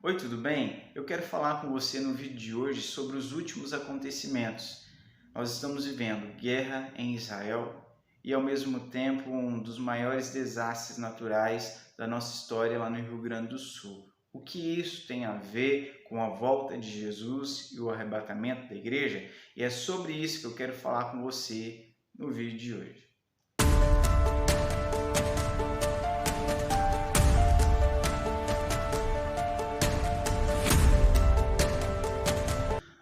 Oi, tudo bem? Eu quero falar com você no vídeo de hoje sobre os últimos acontecimentos. Nós estamos vivendo guerra em Israel e, ao mesmo tempo, um dos maiores desastres naturais da nossa história lá no Rio Grande do Sul. O que isso tem a ver com a volta de Jesus e o arrebatamento da igreja? E é sobre isso que eu quero falar com você no vídeo de hoje.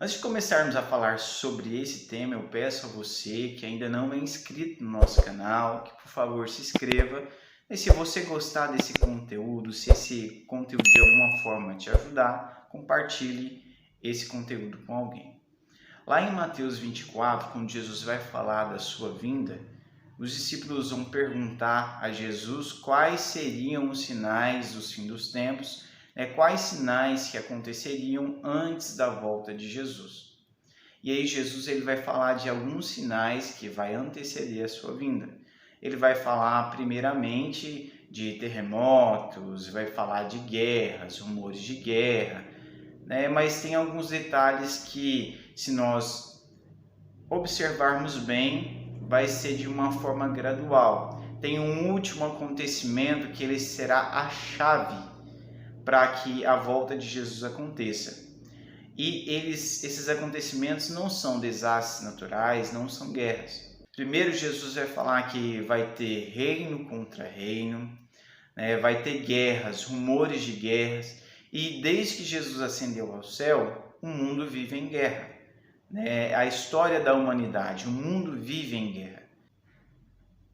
Antes de começarmos a falar sobre esse tema, eu peço a você que ainda não é inscrito no nosso canal, que por favor se inscreva. E se você gostar desse conteúdo, se esse conteúdo de alguma forma te ajudar, compartilhe esse conteúdo com alguém. Lá em Mateus 24, quando Jesus vai falar da sua vinda, os discípulos vão perguntar a Jesus quais seriam os sinais dos fim dos tempos, quais sinais que aconteceriam antes da volta de Jesus. E aí Jesus ele vai falar de alguns sinais que vai anteceder a sua vinda. Ele vai falar primeiramente de terremotos, vai falar de guerras, rumores de guerra, mas tem alguns detalhes que, se nós observarmos bem, vai ser de uma forma gradual. Tem um último acontecimento que ele será a chave para que a volta de Jesus aconteça. E esses acontecimentos não são desastres naturais, não são guerras. Primeiro, Jesus vai falar que vai ter reino contra reino, vai ter guerras, rumores de guerras, e desde que Jesus ascendeu ao céu, o mundo vive em guerra. A história da humanidade, o mundo vive em guerra.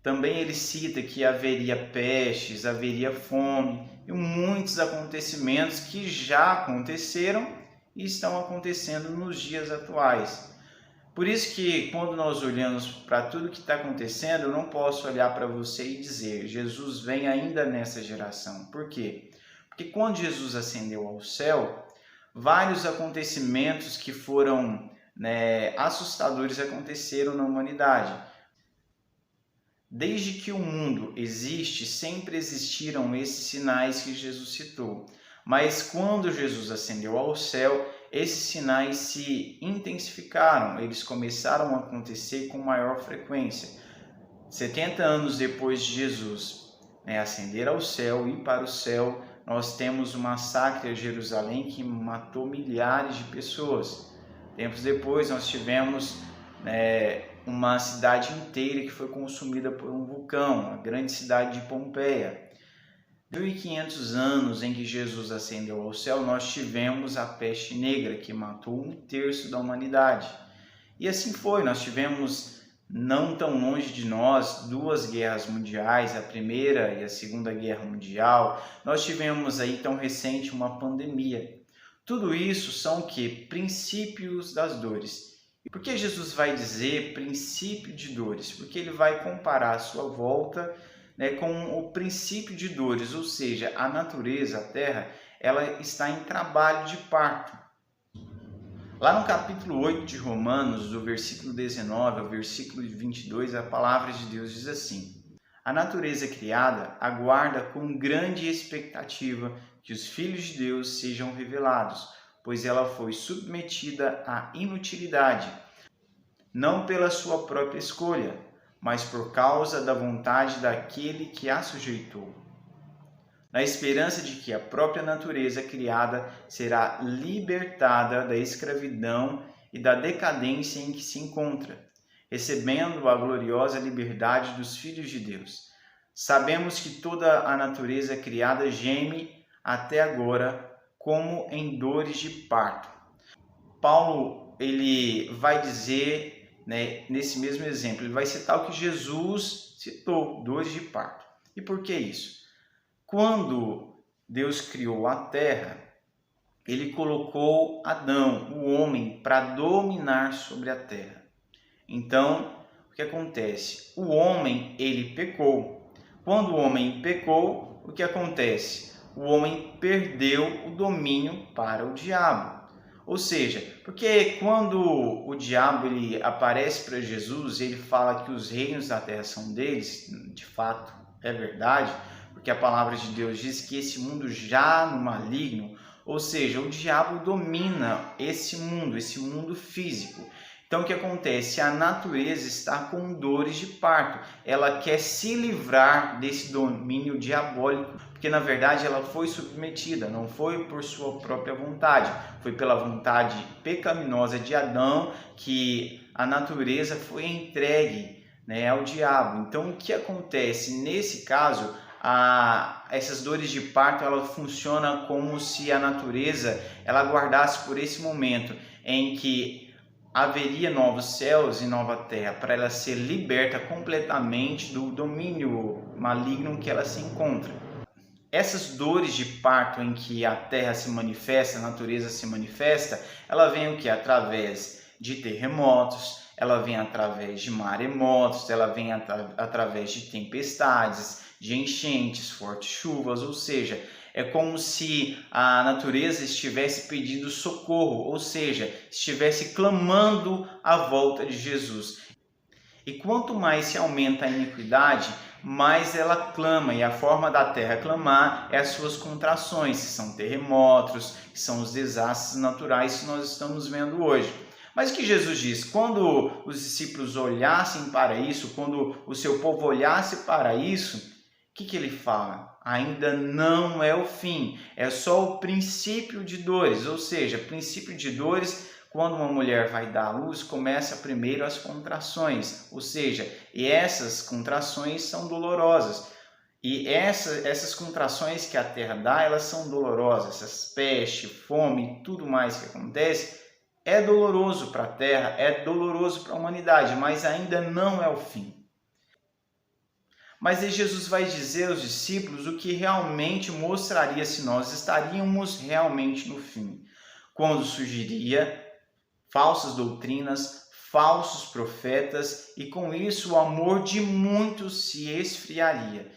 Também ele cita que haveria pestes, haveria fome e muitos acontecimentos que já aconteceram e estão acontecendo nos dias atuais. Por isso que quando nós olhamos para tudo que está acontecendo, eu não posso olhar para você e dizer, Jesus vem ainda nessa geração. Por quê? Porque quando Jesus ascendeu ao céu, vários acontecimentos que foram assustadores aconteceram na humanidade. Desde que o mundo existe, sempre existiram esses sinais que Jesus citou. Mas quando Jesus ascendeu ao céu, esses sinais se intensificaram, eles começaram a acontecer com maior frequência. 70 anos depois de Jesus ascender ao céu, ir para o céu, nós temos o massacre a Jerusalém que matou milhares de pessoas. Tempos depois nós tivemos uma cidade inteira que foi consumida por um vulcão, a grande cidade de Pompeia. 1500 anos em que Jesus ascendeu ao céu, nós tivemos a peste negra, que matou 1/3 da humanidade. E assim foi, nós tivemos, não tão longe de nós, 2 guerras mundiais, a Primeira e a Segunda Guerra Mundial. Nós tivemos aí tão recente uma pandemia. Tudo isso são o quê? Princípios das dores. E por que Jesus vai dizer princípio de dores? Porque ele vai comparar a sua volta com o princípio de dores, ou seja, a natureza, a terra, ela está em trabalho de parto. Lá no capítulo 8 de Romanos, do versículo 19 ao versículo 22, a palavra de Deus diz assim: a natureza criada aguarda com grande expectativa que os filhos de Deus sejam revelados, pois ela foi submetida à inutilidade, não pela sua própria escolha, mas por causa da vontade daquele que a sujeitou, na esperança de que a própria natureza criada será libertada da escravidão e da decadência em que se encontra, recebendo a gloriosa liberdade dos filhos de Deus. Sabemos que toda a natureza criada geme até agora, como em dores de parto. Paulo ele vai dizer, nesse mesmo exemplo, ele vai citar o que Jesus citou, dores de parto. E por que isso? Quando Deus criou a terra, ele colocou Adão, o homem, para dominar sobre a terra. Então, o que acontece? O homem, ele pecou. Quando o homem pecou, o que acontece? O homem perdeu o domínio para o diabo. Ou seja, porque quando o diabo ele aparece para Jesus, ele fala que os reinos da terra são deles, de fato é verdade, porque a palavra de Deus diz que esse mundo já no maligno, Ou seja, o diabo domina esse mundo físico. Então o que acontece? A natureza está com dores de parto. Ela quer se livrar desse domínio diabólico, porque na verdade ela foi submetida, não foi por sua própria vontade, foi pela vontade pecaminosa de Adão que a natureza foi entregue, né, ao diabo. Então o que acontece? Nesse caso, essas dores de parto, ela funciona como se a natureza ela aguardasse por esse momento em que haveria novos céus e nova terra, para ela ser liberta completamente do domínio maligno que ela se encontra. Essas dores de parto em que a terra se manifesta, a natureza se manifesta, ela vem o que? Através de terremotos, ela vem através de maremotos, ela vem através de tempestades, de enchentes, fortes chuvas, ou seja, é como se a natureza estivesse pedindo socorro, ou seja, estivesse clamando a volta de Jesus. E quanto mais se aumenta a iniquidade, mais ela clama, e a forma da terra clamar é as suas contrações, que são terremotos, que são os desastres naturais que nós estamos vendo hoje. Mas o que Jesus diz? Quando os discípulos olhassem para isso, quando o seu povo olhasse para isso, o que ele fala? Ainda não é o fim, é só o princípio de dores, ou seja, princípio de dores, quando uma mulher vai dar à luz, começa primeiro as contrações, ou seja, e essas contrações são dolorosas. E essas contrações que a terra dá, elas são dolorosas, essas peste, fome, tudo mais que acontece, é doloroso para a terra, é doloroso para a humanidade, mas ainda não é o fim. Mas aí Jesus vai dizer aos discípulos o que realmente mostraria se nós estaríamos realmente no fim. Quando surgiria falsas doutrinas, falsos profetas, e com isso o amor de muitos se esfriaria.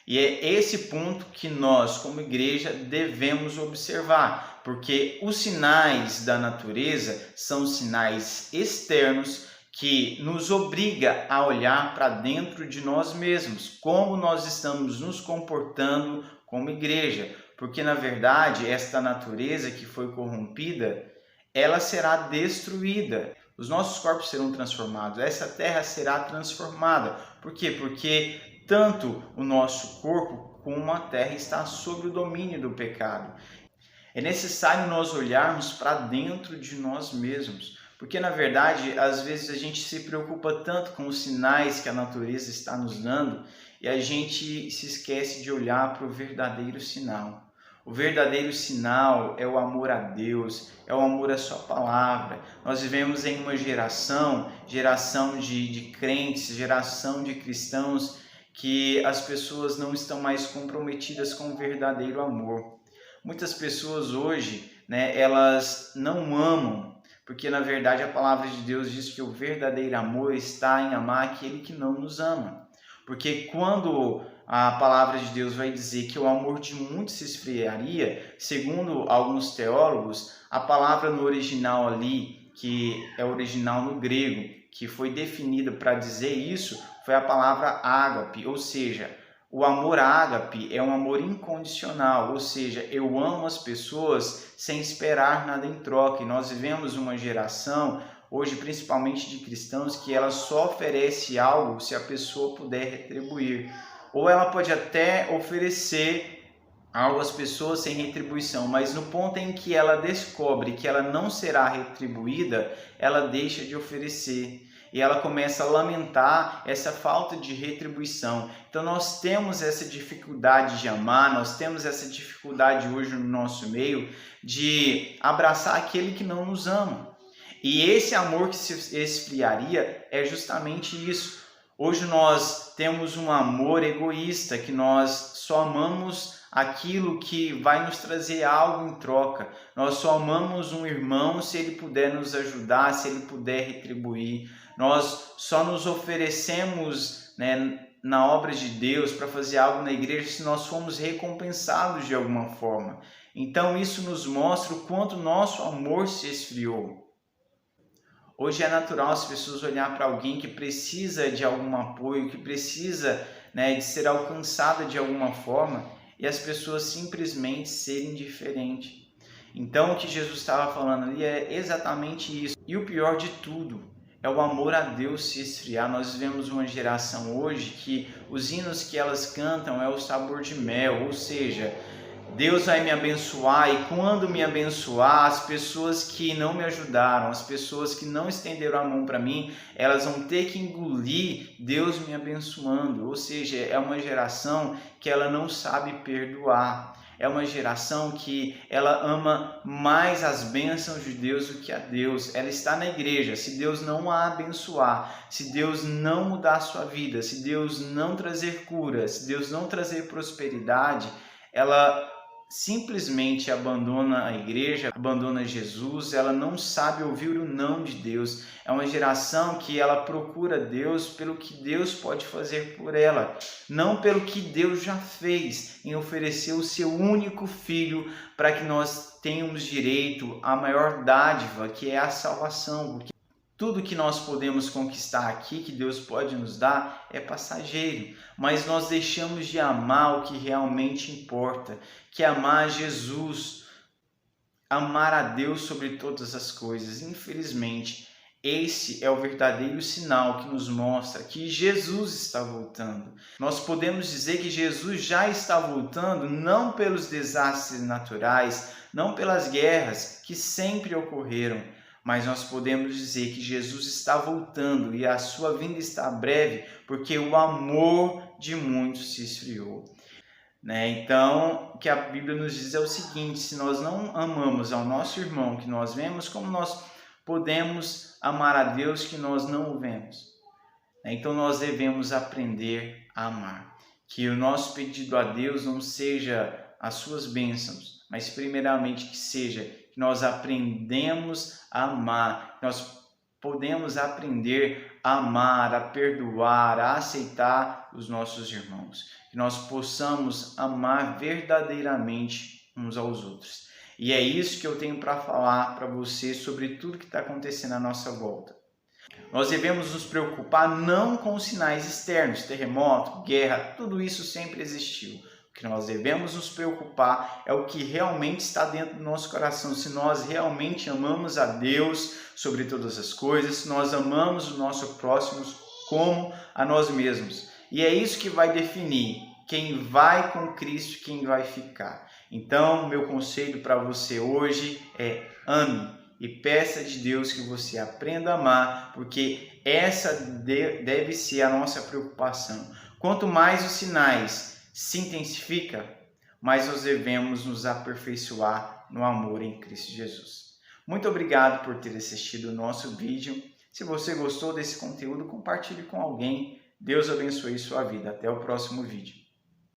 E é esse ponto que nós, como igreja, devemos observar, porque os sinais da natureza são sinais externos que nos obriga a olhar para dentro de nós mesmos, como nós estamos nos comportando como igreja, porque na verdade esta natureza que foi corrompida, ela será destruída. Os nossos corpos serão transformados, essa terra será transformada. Por quê? Porque tanto o nosso corpo como a terra está sob o domínio do pecado. É necessário nós olharmos para dentro de nós mesmos, porque na verdade, às vezes a gente se preocupa tanto com os sinais que a natureza está nos dando e a gente se esquece de olhar para o verdadeiro sinal. O verdadeiro sinal é o amor a Deus, é o amor à sua palavra. Nós vivemos em uma geração de crentes, geração de cristãos, que as pessoas não estão mais comprometidas com o verdadeiro amor. Muitas pessoas hoje, elas não amam, porque na verdade a palavra de Deus diz que o verdadeiro amor está em amar aquele que não nos ama. Porque quando a palavra de Deus vai dizer que o amor de muitos se esfriaria, segundo alguns teólogos, a palavra no original ali, que é original no grego, que foi definida para dizer isso, foi a palavra ágape, ou seja, o amor ágape é um amor incondicional, ou seja, eu amo as pessoas sem esperar nada em troca. E nós vivemos uma geração, hoje principalmente de cristãos, que ela só oferece algo se a pessoa puder retribuir. Ou ela pode até oferecer algo às pessoas sem retribuição, mas no ponto em que ela descobre que ela não será retribuída, ela deixa de oferecer. E ela começa a lamentar essa falta de retribuição. Então nós temos essa dificuldade de amar, nós temos essa dificuldade hoje no nosso meio de abraçar aquele que não nos ama. E esse amor que se esfriaria é justamente isso. Hoje nós temos um amor egoísta, que nós só amamos aquilo que vai nos trazer algo em troca. Nós só amamos um irmão se ele puder nos ajudar, se ele puder retribuir. Nós só nos oferecemos, na obra de Deus para fazer algo na igreja se nós fomos recompensados de alguma forma. Então isso nos mostra o quanto nosso amor se esfriou. Hoje é natural as pessoas olhar para alguém que precisa de algum apoio, que precisa, de ser alcançada de alguma forma, e as pessoas simplesmente serem diferentes. Então, o que Jesus estava falando ali é exatamente isso. E o pior de tudo é o amor a Deus se esfriar. Nós vivemos uma geração hoje que os hinos que elas cantam é o sabor de mel, ou seja, Deus vai me abençoar, e quando me abençoar, as pessoas que não me ajudaram, as pessoas que não estenderam a mão para mim, elas vão ter que engolir Deus me abençoando. Ou seja, é uma geração que ela não sabe perdoar. É uma geração que ela ama mais as bênçãos de Deus do que a Deus. Ela está na igreja, se Deus não a abençoar, se Deus não mudar a sua vida, se Deus não trazer cura, se Deus não trazer prosperidade, ela simplesmente abandona a igreja, abandona Jesus, ela não sabe ouvir o não de Deus. É uma geração que ela procura Deus pelo que Deus pode fazer por ela, não pelo que Deus já fez em oferecer o seu único filho para que nós tenhamos direito à maior dádiva, que é a salvação. Porque tudo que nós podemos conquistar aqui, que Deus pode nos dar, é passageiro. Mas nós deixamos de amar o que realmente importa, que é amar Jesus, amar a Deus sobre todas as coisas. Infelizmente, esse é o verdadeiro sinal que nos mostra que Jesus está voltando. Nós podemos dizer que Jesus já está voltando não pelos desastres naturais, não pelas guerras que sempre ocorreram, mas nós podemos dizer que Jesus está voltando e a sua vinda está breve, porque o amor de muitos se esfriou. Então, o que a Bíblia nos diz é o seguinte: se nós não amamos ao nosso irmão que nós vemos, como nós podemos amar a Deus que nós não o vemos? Então, nós devemos aprender a amar. Que o nosso pedido a Deus não seja as suas bênçãos, mas primeiramente que seja que nós aprendemos a amar, nós podemos aprender a amar, a perdoar, a aceitar os nossos irmãos, que nós possamos amar verdadeiramente uns aos outros. E é isso que eu tenho para falar para você sobre tudo que está acontecendo à nossa volta. Nós devemos nos preocupar não com os sinais externos, terremoto, guerra, tudo isso sempre existiu. O que nós devemos nos preocupar é o que realmente está dentro do nosso coração, se nós realmente amamos a Deus sobre todas as coisas, se nós amamos o nosso próximo como a nós mesmos. E é isso que vai definir quem vai com Cristo, quem vai ficar. Então, meu conselho para você hoje é: ame e peça de Deus que você aprenda a amar, porque essa deve ser a nossa preocupação. Quanto mais os sinais se intensifica, mais nós devemos nos aperfeiçoar no amor em Cristo Jesus. Muito obrigado por ter assistido o nosso vídeo. Se você gostou desse conteúdo, compartilhe com alguém. Deus abençoe sua vida. Até o próximo vídeo.